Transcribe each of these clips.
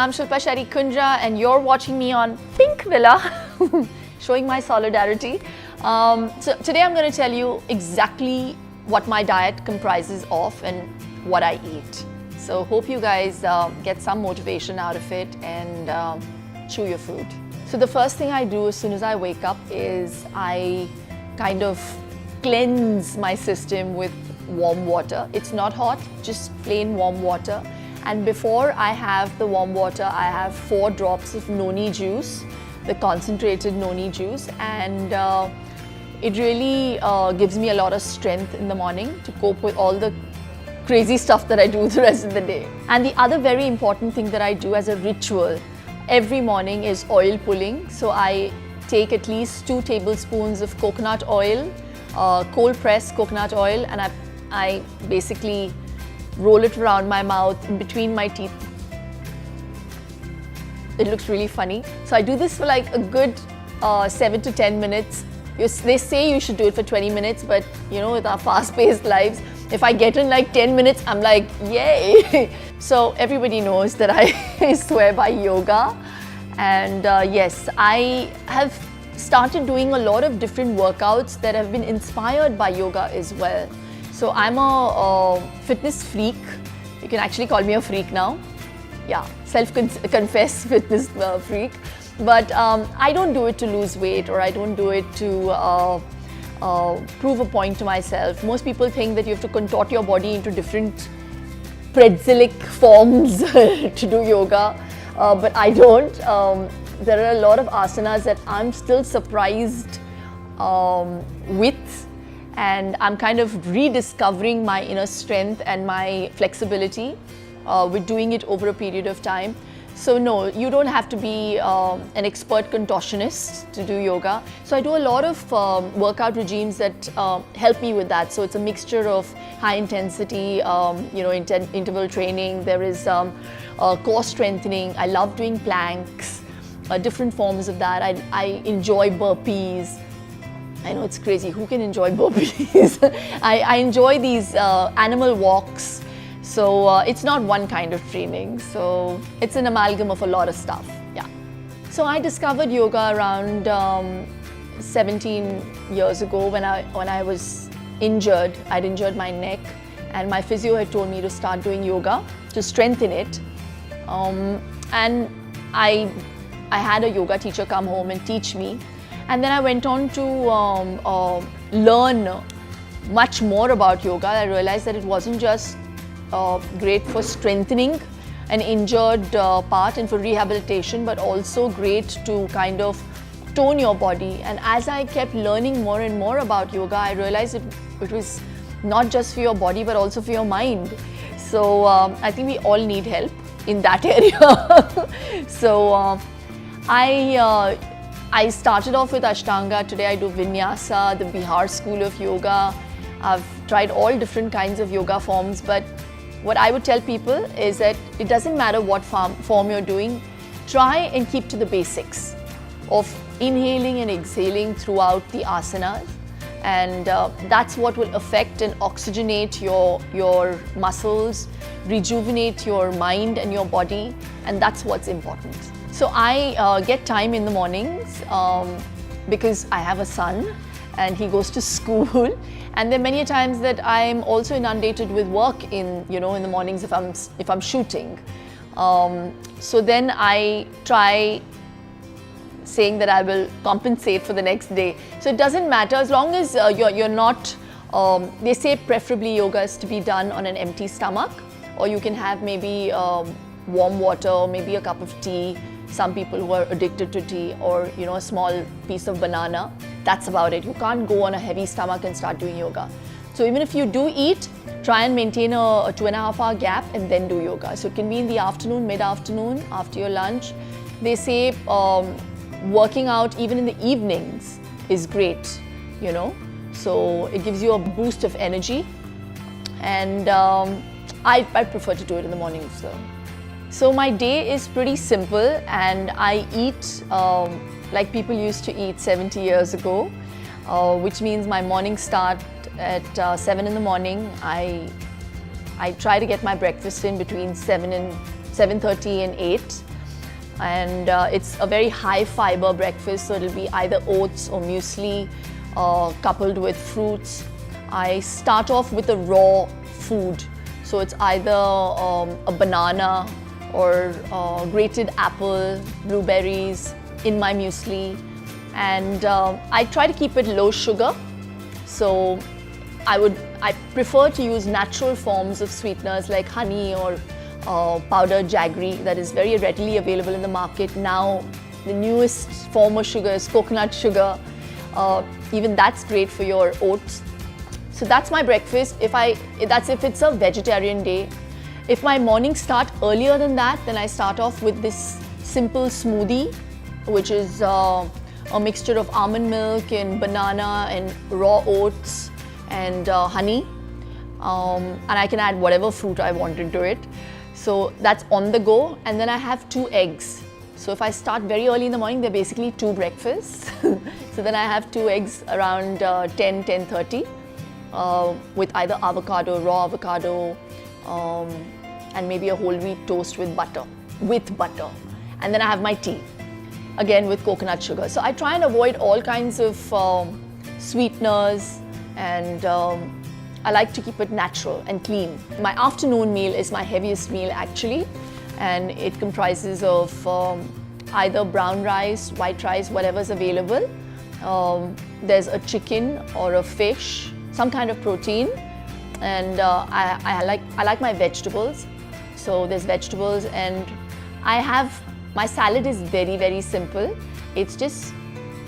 I'm Shilpa Shetty Kundra and you're watching me on Pinkvilla, showing my solidarity. So today I'm going to tell you exactly what my diet comprises of and what I eat. So hope you guys get some motivation out of it and chew your food. So the first thing I do as soon as I wake up is I kind of cleanse my system with warm water. It's not hot, just plain warm water. And before I have the warm water, I have 4 drops of noni juice, the concentrated noni juice, and it really gives me a lot of strength in the morning to cope with all the crazy stuff that I do the rest of the day. And the other very important thing that I do as a ritual every morning is oil pulling. So I take at least 2 tablespoons of coconut oil, cold pressed coconut oil, and I basically roll it around my mouth in between my teeth. It looks really funny. So I do this for like a good 7 to 10 minutes. They say you should do it for 20 minutes, but you know, with our fast-paced lives, if I get in like 10 minutes, I'm like, yay! So everybody knows that I swear by yoga. And yes, I have started doing a lot of different workouts that have been inspired by yoga as well. So I'm a fitness freak. You can actually call me a freak now. Yeah, self-confessed fitness freak. But I don't do it to lose weight, or I don't do it to prove a point to myself. Most people think that you have to contort your body into different pretzelic forms to do yoga, but I don't. There are a lot of asanas that I'm still surprised with, and I'm kind of rediscovering my inner strength and my flexibility with doing it over a period of time. So no, you don't have to be an expert contortionist to do yoga. So I do a lot of workout regimes that help me with that. So it's a mixture of high intensity, interval training. There is core strengthening. I love doing planks, different forms of that. I enjoy burpees. I know it's crazy, who can enjoy burpees? I enjoy these animal walks. So it's not one kind of training, so it's an amalgam of a lot of stuff, yeah. So I discovered yoga around 17 years ago when I was injured. I'd injured my neck, and my physio had told me to start doing yoga to strengthen it. And I had a yoga teacher come home and teach me. And then I went on to learn much more about yoga. I realized that it wasn't just great for strengthening an injured part and for rehabilitation, but also great to kind of tone your body. And as I kept learning more and more about yoga, I realized it was not just for your body, but also for your mind. So I think we all need help in that area. So I started off with Ashtanga. Today I do Vinyasa, the Bihar school of yoga. I've tried all different kinds of yoga forms, but what I would tell people is that it doesn't matter what form you're doing, try and keep to the basics of inhaling and exhaling throughout the asanas. And that's what will affect and oxygenate your muscles, rejuvenate your mind and your body, and that's what's important. So I get time in the mornings because I have a son and he goes to school, and there are many times that I'm also inundated with work in the mornings if I'm shooting. So then I try saying that I will compensate for the next day. So it doesn't matter as long as you're not. They say preferably yoga is to be done on an empty stomach, or you can have maybe warm water or maybe a cup of tea. Some people who are addicted to tea, or a small piece of banana. That's about it. You can't go on a heavy stomach and start doing yoga. So even if you do eat, try and maintain a 2.5 hour gap and then do yoga. So it can be in the afternoon, mid-afternoon, after your lunch. They say working out even in the evenings is great, So it gives you a boost of energy. And I prefer to do it in the mornings. So my day is pretty simple, and I eat like people used to eat 70 years ago, which means my mornings start at 7 in the morning. I try to get my breakfast in between 7:30 and 8. and it's a very high fiber breakfast, so it'll be either oats or muesli coupled with fruits. I start off with a raw food, so it's either a banana or grated apple, blueberries in my muesli, and I try to keep it low sugar. So I prefer to use natural forms of sweeteners like honey or powdered jaggery that is very readily available in the market. Now the newest form of sugar is coconut sugar. Even that's great for your oats. So that's my breakfast. That's if it's a vegetarian day. If my mornings start earlier than that, then I start off with this simple smoothie, which is a mixture of almond milk and banana and raw oats and honey. And I can add whatever fruit I want into it. So that's on the go. And then I have 2 eggs. So if I start very early in the morning, they're basically 2 breakfasts. So then I have 2 eggs around 10:30 with either avocado, raw avocado, and maybe a whole wheat toast with butter. And then I have my tea, again with coconut sugar. So I try and avoid all kinds of sweeteners, and I like to keep it natural and clean. My afternoon meal is my heaviest meal actually, and it comprises of either brown rice, white rice, whatever's available. There's a chicken or a fish, some kind of protein, and I like my vegetables. So there's vegetables, and my salad is very, very simple. It's just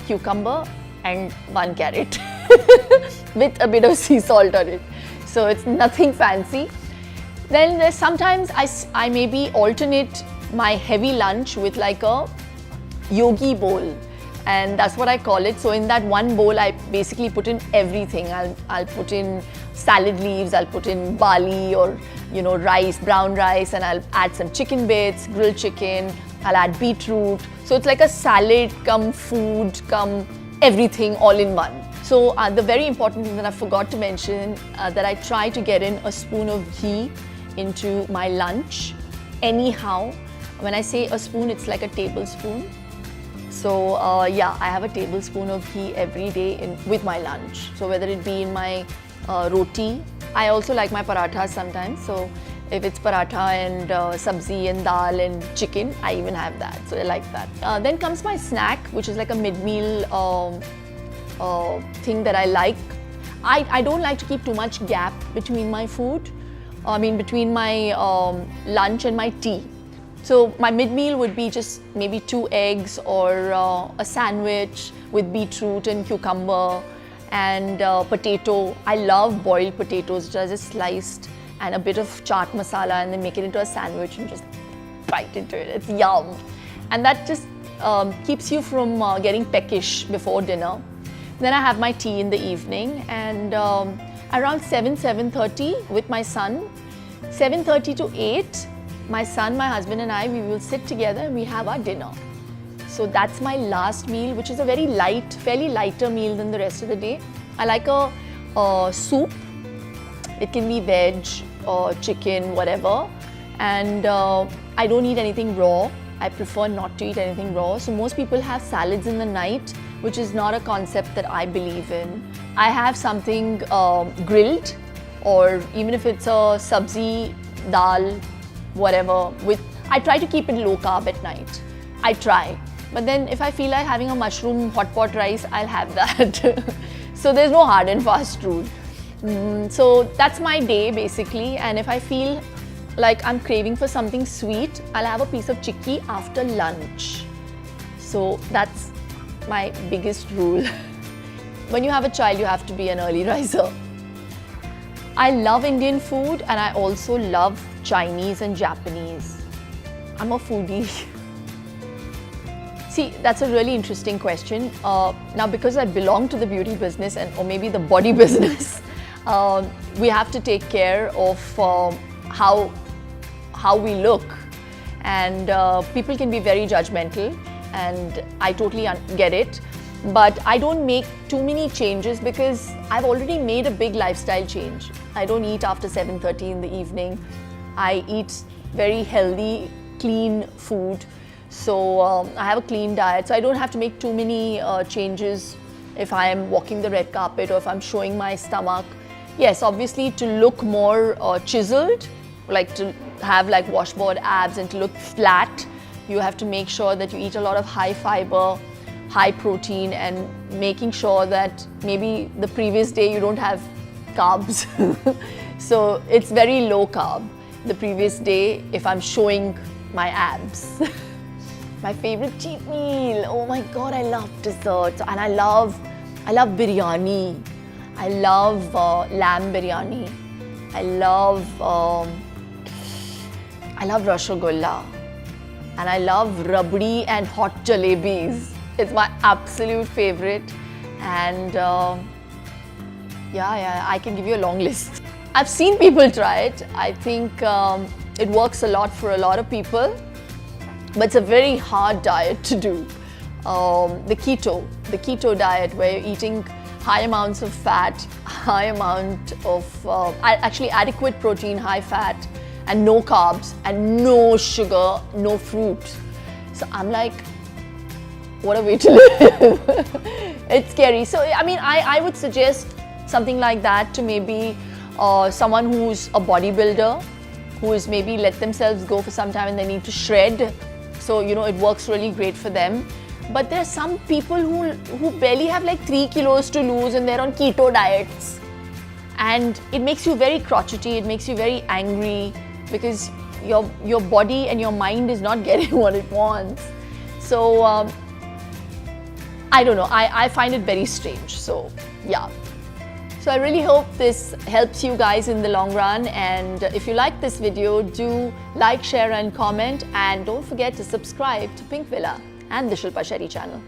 cucumber and 1 carrot with a bit of sea salt on it. So it's nothing fancy. Then there's sometimes I maybe alternate my heavy lunch with like a yogi bowl, and that's what I call it. So in that one bowl, I basically put in everything. I'll put in salad leaves, I'll put in barley or rice, brown rice, and I'll add some chicken bits, grilled chicken. I'll add beetroot. So it's like a salad come food come everything all in one. So the very important thing that I forgot to mention, that I try to get in a spoon of ghee into my lunch anyhow. When I say a spoon, it's like a tablespoon. So yeah, I have a tablespoon of ghee every day with my lunch. So whether it be in my roti, I also like my parathas sometimes. So if it's paratha and sabzi and dal and chicken, I even have that. So I like that. Then comes my snack, which is like a mid-meal thing that I like. I don't like to keep too much gap between my food. Between my lunch and my tea. So my mid-meal would be just maybe 2 eggs or a sandwich with beetroot and cucumber and potato. I love boiled potatoes, just sliced, and a bit of chaat masala, and then make it into a sandwich and just bite into it. It's yum. And that just keeps you from getting peckish before dinner. Then I have my tea in the evening, and around 7:30 with my son, 7:30 to 8, my son, my husband and I, we will sit together and we have our dinner. So that's my last meal, which is a very light, fairly lighter meal than the rest of the day. I like a soup. It can be veg or chicken, whatever. And I don't eat anything raw. I prefer not to eat anything raw. So most people have salads in the night, which is not a concept that I believe in. I have something grilled, or even if it's a sabzi, dal, whatever. I try to keep it low carb at night. I try. But then if I feel like having a mushroom hot pot rice, I'll have that. So there's no hard and fast rule. So that's my day basically. And if I feel like I'm craving for something sweet, I'll have a piece of chikki after lunch. So that's my biggest rule. When you have a child, you have to be an early riser. I love Indian food, and I also love Chinese and Japanese. I'm a foodie. See, that's a really interesting question. Now, because I belong to the beauty business or maybe the body business, we have to take care of how we look, and people can be very judgmental, and I totally get it. But I don't make too many changes because I've already made a big lifestyle change. I don't eat after 7:30 in the evening. I eat very healthy, clean food. So I have a clean diet, so I don't have to make too many changes if I am walking the red carpet or if I'm showing my stomach. Yes, obviously to look more chiseled, like to have like washboard abs and to look flat, you have to make sure that you eat a lot of high fiber, high protein, and making sure that maybe the previous day you don't have carbs. So it's very low carb the previous day if I'm showing my abs. My favorite cheat meal, oh my god, I love desserts, and I love biryani. I love lamb biryani. I love rasgulla, and I love rabdi and hot jalebis. It's my absolute favorite, and yeah, I can give you a long list. I've seen people try it. I think it works a lot for a lot of people, but it's a very hard diet to do. The keto diet, where you're eating high amounts of fat, high amount of actually adequate protein, high fat, and no carbs, and no sugar, no fruit. So I'm like, what a way to live. It's scary. So I mean, I would suggest something like that to maybe someone who's a bodybuilder, who is maybe let themselves go for some time and they need to shred. So, you know, it works really great for them. But there are some people who barely have like 3 kilos to lose and they're on keto diets. And it makes you very crotchety, it makes you very angry because your body and your mind is not getting what it wants. So, I don't know, I find it very strange. So, yeah. So I really hope this helps you guys in the long run, and if you like this video, do like, share and comment, and don't forget to subscribe to Pinkvilla and the Shilpa Shetty channel.